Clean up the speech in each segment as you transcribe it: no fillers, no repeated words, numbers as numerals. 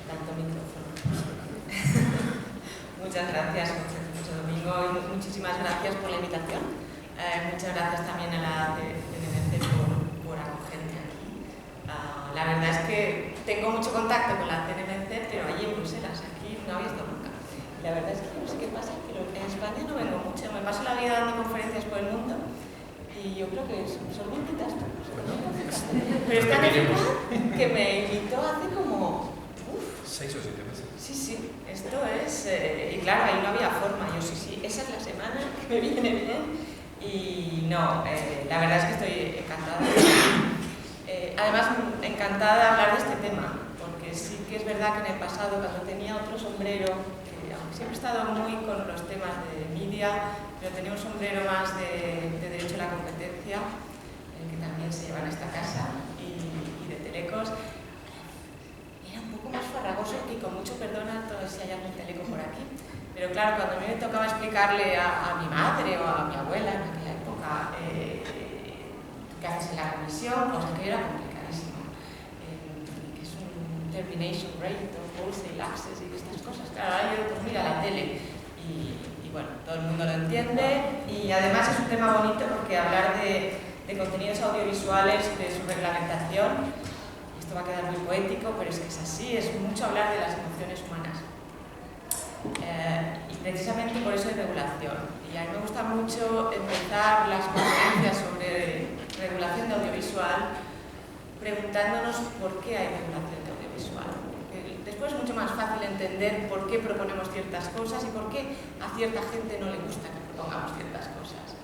tanto micrófono. Muchas gracias, José Domingo, y muchísimas gracias por la invitación. Muchas gracias también a la CNMC por acogerme aquí. La verdad es que tengo mucho contacto con la CNMC, pero allí en Bruselas, aquí no había estado nunca. La verdad es que no sé qué pasa, pero en España no vengo mucho. Me paso la vida dando conferencias por el mundo y yo creo que son muy invitadas. Pero esta que me invitó hace como 6 o 7 meses. Sí, esto es... y claro, ahí no había forma. Yo sí, esa es la semana que me viene bien. Y no, la verdad es que estoy encantada. Además, encantada de hablar de este tema, porque sí que es verdad que en el pasado, cuando tenía otro sombrero, que siempre he estado muy con los temas de media, pero tenía un sombrero más de derecho a la competencia, que también se lleva en esta casa, y de telecos. Era un poco más farragoso y con mucho perdón a todos si hay algún teleco por aquí. Pero claro, cuando a mí me tocaba explicarle a mi madre o a mi abuela en aquella época qué haces en la comisión, pues aquello era complicadísimo. Que es un termination rate o wholesale access y estas cosas. Claro, ahora yo pues mira la tele y bueno, todo el mundo lo entiende y además es un tema bonito porque hablar de contenidos audiovisuales y de su reglamentación, esto va a quedar muy poético, pero es que es así, es mucho hablar de las emociones humanas. Y precisamente por eso hay regulación. Y a mí me gusta mucho empezar las conferencias sobre regulación de audiovisual preguntándonos por qué hay regulación de audiovisual. Porque después es mucho más fácil entender por qué proponemos ciertas cosas y por qué a cierta gente no le gusta que propongamos ciertas cosas.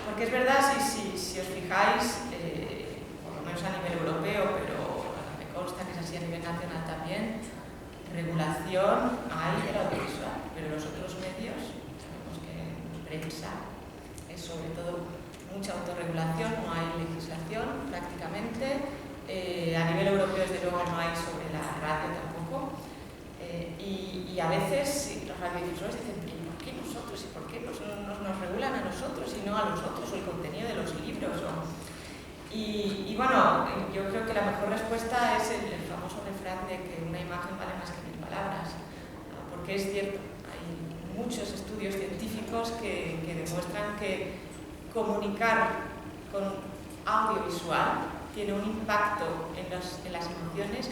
Porque es verdad, si os fijáis, por lo menos a nivel europeo, pero me consta que es así a nivel nacional también, regulación hay del audiovisual, pero los otros medios, sabemos que en prensa es sobre todo mucha autorregulación, no hay legislación prácticamente, a nivel europeo desde luego no hay sobre la radio tampoco, y a veces los radiodifusores dicen, ¿por qué nosotros? ¿Y por qué nos regulan a nosotros y no a los otros? O el contenido de los libros. Y bueno, yo creo que la mejor respuesta es el famoso refrán de que una imagen vale más que 1000 palabras, porque es cierto, hay muchos estudios científicos que demuestran que comunicar con audiovisual tiene un impacto en las emociones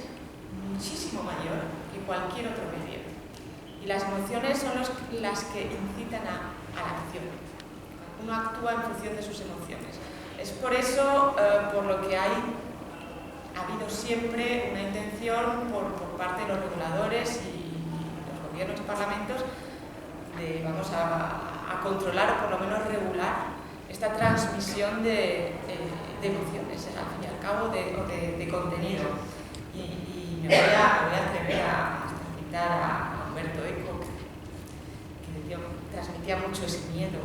muchísimo mayor que cualquier otro medio. Y las emociones son las que incitan a la acción. Uno actúa en función de sus emociones. Es por eso por lo que ha habido siempre una intención por parte de los reguladores y los gobiernos y parlamentos de vamos a controlar o por lo menos regular esta transmisión de emociones, al fin y al cabo, de contenido. Y me voy a atrever a citar a Umberto Eco, que transmitía mucho ese miedo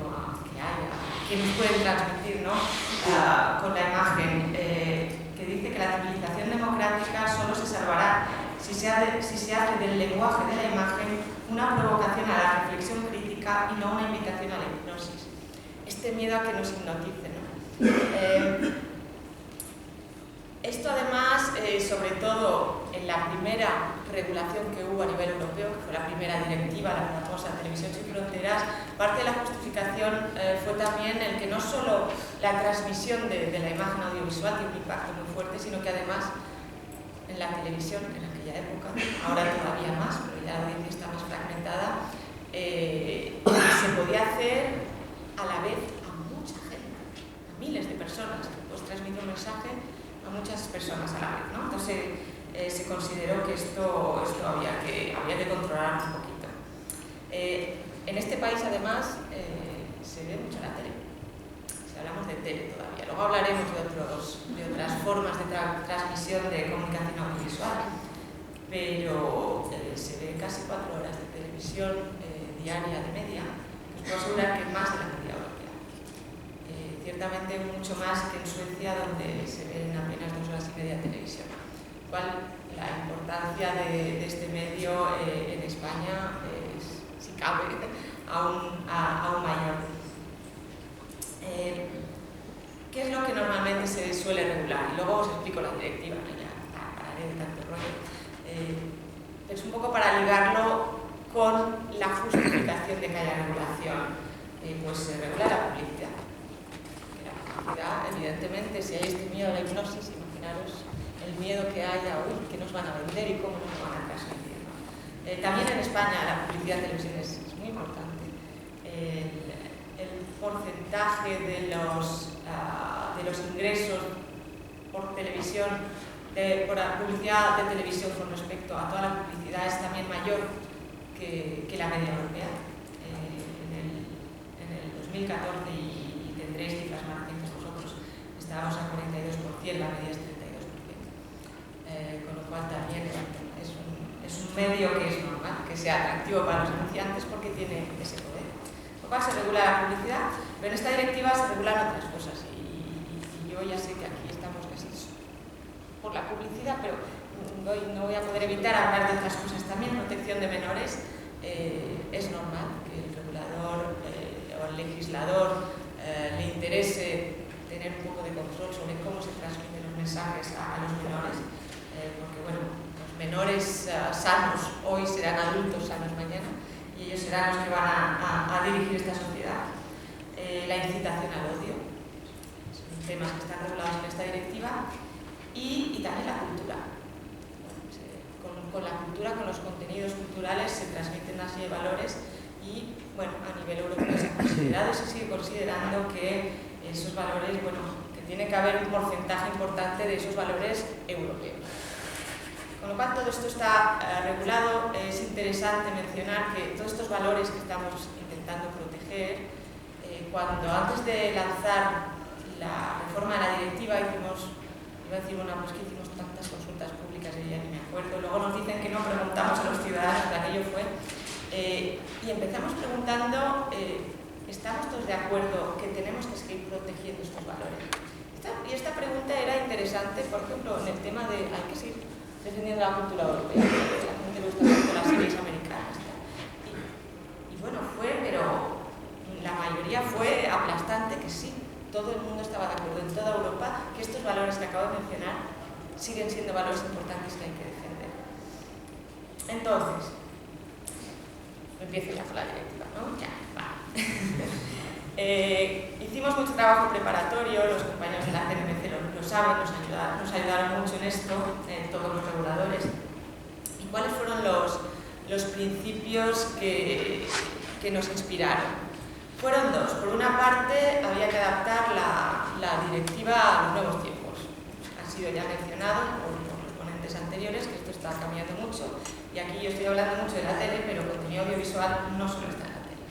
que nos pueden transmitir, ¿no? Con la imagen, que dice que la civilización democrática solo se salvará si se hace del lenguaje de la imagen una provocación a la reflexión crítica y no una invitación a la hipnosis. Este miedo a que nos hipnoticen, ¿no? Esto además, sobre todo en la primera regulación que hubo a nivel europeo, que fue la primera directiva, la famosa Televisión sin Fronteras, parte de la justificación fue también el que no solo la transmisión de la imagen audiovisual tiene un impacto muy fuerte, sino que además en la televisión, en aquella época, ahora todavía más, pero ya la audiencia está más fragmentada, se podía hacer a la vez a mucha gente, a miles de personas. Pues transmite un mensaje a muchas personas a la vez, ¿no? Entonces se consideró que esto había que controlar un poquito. En este país además se ve mucho la tele, si hablamos de tele todavía. Luego hablaremos de otras formas de transmisión de comunicación audiovisual, pero se ve casi 4 horas de televisión diaria de media, que os puedo asegurar que es más de la media europea. Ciertamente mucho más que en Suecia, donde se ven apenas 2 horas y media de televisión. Cual la importancia de este medio en España es, si cabe, aún mayor. ¿Qué es lo que normalmente se suele regular? Y luego os explico la directiva, que ya pararé de tanto rollo. pues se regula la publicidad. La publicidad, evidentemente, si hay este miedo a la hipnosis, imaginaros el miedo que hay a qué nos van a vender y cómo nos van a transmitir, ¿no? También en España la publicidad de televisión es muy importante. El porcentaje de los ingresos por televisión, por la publicidad de televisión con respecto a toda la publicidad es también mayor que la media europea. En el 2014, y tendréis cifras más recientes vosotros, estábamos a 42%, la media es 32%. Con lo cual también es un medio que es normal, que sea atractivo para los anunciantes porque tiene ese poder. Con lo cual se regula la publicidad, pero en esta directiva se regulan otras cosas y yo ya sé que aquí estamos casi por la publicidad, pero no voy a poder evitar hablar de otras cosas también. Protección de menores, es normal que el regulador o el legislador le interese tener un poco de control sobre cómo se transmiten los mensajes a los menores, porque bueno, los menores sanos hoy serán adultos sanos mañana y ellos serán los que van a dirigir esta sociedad. La incitación al odio, son temas que están regulados en esta directiva, y también la cultura. Con la cultura, con los contenidos culturales se transmiten una serie de valores y bueno, a nivel europeo se ha considerado y se sigue considerando que esos valores, bueno, que tiene que haber un porcentaje importante de esos valores europeos. Con lo cual todo esto está regulado. Es interesante mencionar que todos estos valores que estamos intentando proteger, cuando antes de lanzar la reforma de la directiva hicimos, iba a decir, bueno, pues que hicimos tantas consultas públicas y ya ni me acuerdo, luego nos dicen que no, preguntamos a los ciudadanos, que aquello fue, y empezamos preguntando, ¿estamos todos de acuerdo que tenemos que seguir protegiendo estos valores? Y esta pregunta era interesante, por ejemplo, en el tema de hay que seguir defendiendo la cultura europea, porque a la gente le gusta mucho las series americanas. Y bueno, pero la mayoría fue aplastante que sí. Todo el mundo estaba de acuerdo en toda Europa que estos valores que acabo de mencionar siguen siendo valores importantes que hay que defender. Entonces, empiezo ya con la directiva, ¿no? Ya, va. Hicimos mucho trabajo preparatorio, los compañeros de la CNMC lo saben, nos ayudaron mucho en esto, todos los reguladores. ¿Y cuáles fueron los principios que nos inspiraron? Fueron dos. Por una parte, había que adaptar la directiva a los nuevos tiempos. Ha sido ya mencionado por los ponentes anteriores que esto está cambiando mucho, y aquí yo estoy hablando mucho de la tele, pero el contenido audiovisual no solo está en la tele.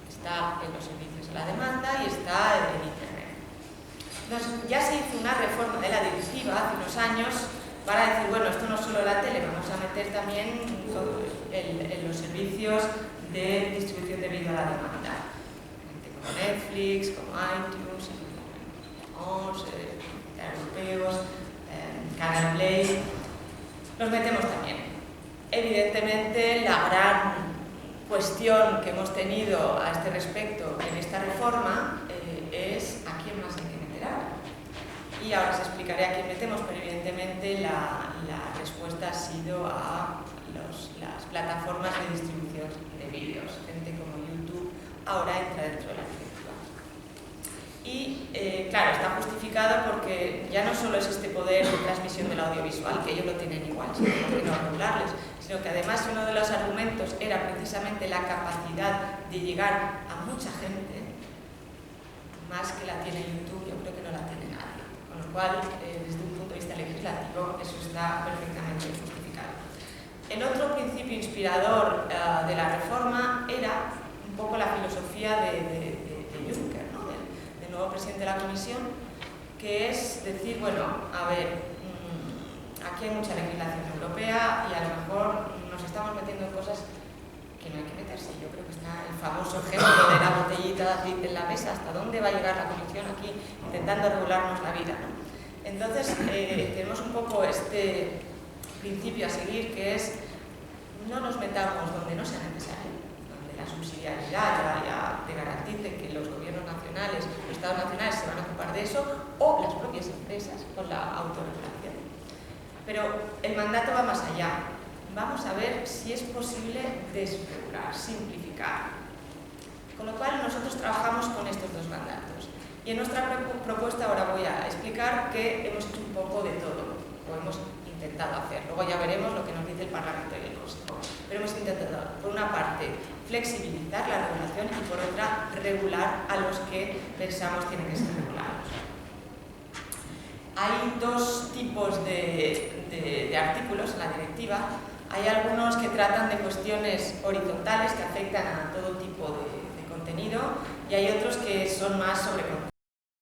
Está en los servicios a la demanda y está en Internet. Entonces, ya se hizo una reforma de la directiva hace unos años para decir, bueno, esto no es solo la tele, vamos a meter también en los servicios de distribución de vídeo a la demanda. Como Netflix, como iTunes, europeos, Canal Play, los metemos también. Evidentemente, la gran cuestión que hemos tenido a este respecto en esta reforma es a quién más hay que meter ahora. Y ahora os explicaré a quién metemos, pero evidentemente la respuesta ha sido a las plataformas de distribución de vídeos, gente como YouTube. Ahora entra dentro de la directiva. Y claro, está justificado porque ya no solo es este poder de transmisión del audiovisual, que ellos lo tienen igual, sino que no regularles, sino que además uno de los argumentos era precisamente la capacidad de llegar a mucha gente, más que la tiene YouTube, yo creo que no la tiene nadie. Con lo cual, desde un punto de vista legislativo, eso está perfectamente justificado. El otro principio inspirador de la reforma era un poco la filosofía de Juncker, ¿no? del nuevo presidente de la Comisión, que es decir, bueno, a ver, aquí hay mucha legislación europea y a lo mejor nos estamos metiendo en cosas que no hay que meterse. Yo creo que está el famoso ejemplo de la botellita de aceite en la mesa, hasta dónde va a llegar la Comisión aquí intentando regularnos la vida, ¿no? Entonces, tenemos un poco este principio a seguir, que es no nos metamos donde no sea necesario, donde la subsidiariedad ya te garantice que los gobiernos nacionales, los estados nacionales se van a ocupar de eso, o las propias empresas con la autorregulación. Pero el mandato va más allá. Vamos a ver si es posible desregular, simplificar. Con lo cual nosotros trabajamos con estos dos mandatos. Y en nuestra propuesta ahora voy a explicar que hemos hecho un poco de todo, o hemos intentado hacer. Luego ya veremos lo que nos dice el Parlamento y el Consejo. Pero hemos intentado, por una parte, flexibilizar la regulación y por otra, regular a los que pensamos tienen que ser regulados. Hay dos tipos de artículos en la directiva. Hay algunos que tratan de cuestiones horizontales que afectan a todo tipo de contenido y hay otros que son más sobre contenido.